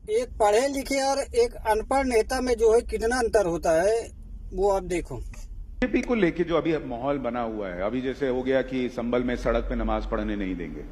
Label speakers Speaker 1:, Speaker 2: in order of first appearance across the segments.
Speaker 1: एक पढ़े लिखे और एक अनपढ़ नेता में जो है कितना अंतर होता है वो आप देखो।
Speaker 2: बीजेपी को लेके जो अभी माहौल बना हुआ है, अभी जैसे हो गया कि संभल में सड़क पे नमाज पढ़ने नहीं देंगे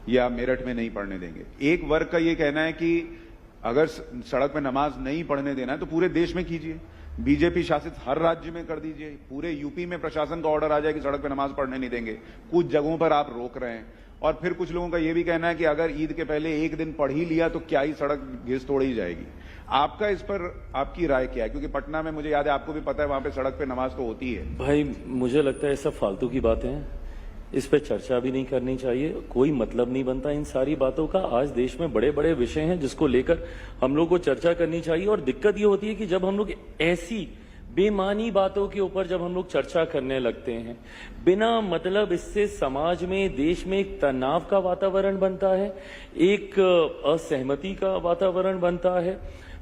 Speaker 2: या मेरठ में नहीं पढ़ने देंगे। एक वर्ग का ये कहना है कि अगर सड़क पे नमाज नहीं पढ़ने देना है तो पूरे देश में कीजिए, बीजेपी शासित हर राज्य में कर दीजिए। पूरे यूपी में प्रशासन का ऑर्डर आ जाए कि सड़क पे नमाज पढ़ने नहीं देंगे, कुछ जगहों पर आप रोक रहे हैं। और फिर कुछ लोगों का यह भी कहना है कि अगर ईद के पहले एक दिन पढ़ ही लिया तो क्या ही सड़क घिस तोड़ी जाएगी। आपका इस पर आपकी राय क्या है? क्योंकि पटना में मुझे याद है, आपको भी पता है, वहां पे सड़क पे नमाज तो होती है।
Speaker 3: भाई मुझे लगता है सब फालतू की बातें हैं, इस पे चर्चा भी नहीं करनी चाहिए, कोई मतलब नहीं बनता इन सारी बातों का। आज देश में बड़े बड़े विषय हैं जिसको लेकर हम लोग को चर्चा करनी चाहिए। और दिक्कत ये होती है कि जब हम लोग ऐसी बेमानी बातों के ऊपर जब हम लोग चर्चा करने लगते हैं बिना मतलब, इससे समाज में, देश में एक तनाव का वातावरण बनता है, एक असहमति का वातावरण बनता है।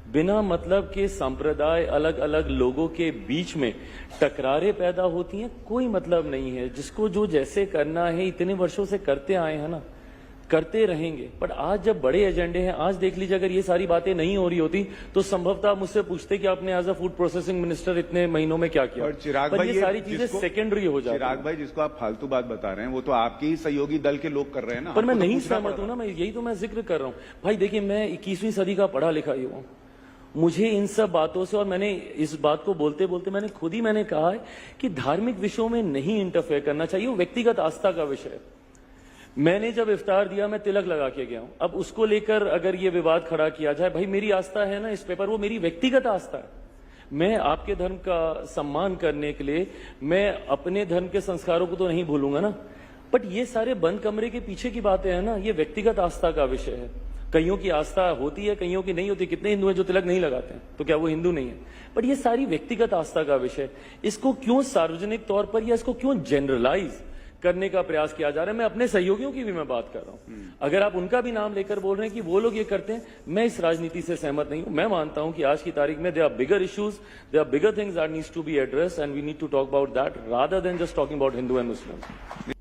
Speaker 3: बिना मतलब के संप्रदाय, अलग अलग लोगों के बीच में टकरारें पैदा होती हैं, कोई मतलब नहीं है। जिसको जो जैसे करना है इतने वर्षों से करते आए हैं ना, करते रहेंगे। पर आज जब बड़े एजेंडे हैं, आज देख लीजिए, अगर ये सारी बातें नहीं हो रही होती तो संभवतः मुझसे पूछते कि आपने as a food processing minister इतने महीनों में क्या किया।
Speaker 2: और चिराग भाई,
Speaker 3: ये सारी चीजें सेकेंडरी हो जाती हैं।
Speaker 2: चिराग भाई, जिसको आप फालतू बात बता रहे हैं वो तो आपके ही सहयोगी दल के लोग कर रहे हैं ना।
Speaker 3: पर मैं नहीं सहमत हूं ना, मैं यही तो मैं जिक्र कर रहा हूं। भाई देखिए, मैं 21वीं सदी का पढ़ा लिखा युवा हूं, मुझे इन सब बातों से, और मैंने इस बात को बोलते बोलते मैंने कहा है कि धार्मिक विषयों में नहीं इंटरफेयर करना चाहिए, वो व्यक्तिगत आस्था का विषय है। मैंने जब इफ्तार दिया, मैं तिलक लगा के गया हूं। अब उसको लेकर अगर ये विवाद खड़ा किया जाए, भाई मेरी आस्था है ना इस पेपर, वो मेरी व्यक्तिगत आस्था है। मैं आपके धर्म का सम्मान करने के लिए मैं अपने धर्म के संस्कारों को तो नहीं भूलूंगा ना। बट ये सारे बंद कमरे के पीछे की बातें हैं ना, ये व्यक्तिगत आस्था का विषय है। कईयों की आस्था होती है, कईयों की नहीं होती। कितने हिंदू हैं जो तिलक नहीं लगाते हैं, तो क्या वो हिंदू नहीं है? बट ये सारी व्यक्तिगत आस्था का विषय, इसको क्यों सार्वजनिक तौर पर या इसको क्यों जनरलाइज करने का प्रयास किया जा रहा है? मैं अपने सहयोगियों की भी मैं बात कर रहा हूं। अगर आप उनका भी नाम लेकर बोल रहे हैं कि वो लोग ये करते हैं, मैं इस राजनीति से सहमत नहीं हूं। मैं मानता हूं कि आज की तारीख में there are bigger issues, there are bigger things that needs to be addressed and we need to talk about that rather than just talking about Hindu and Muslim.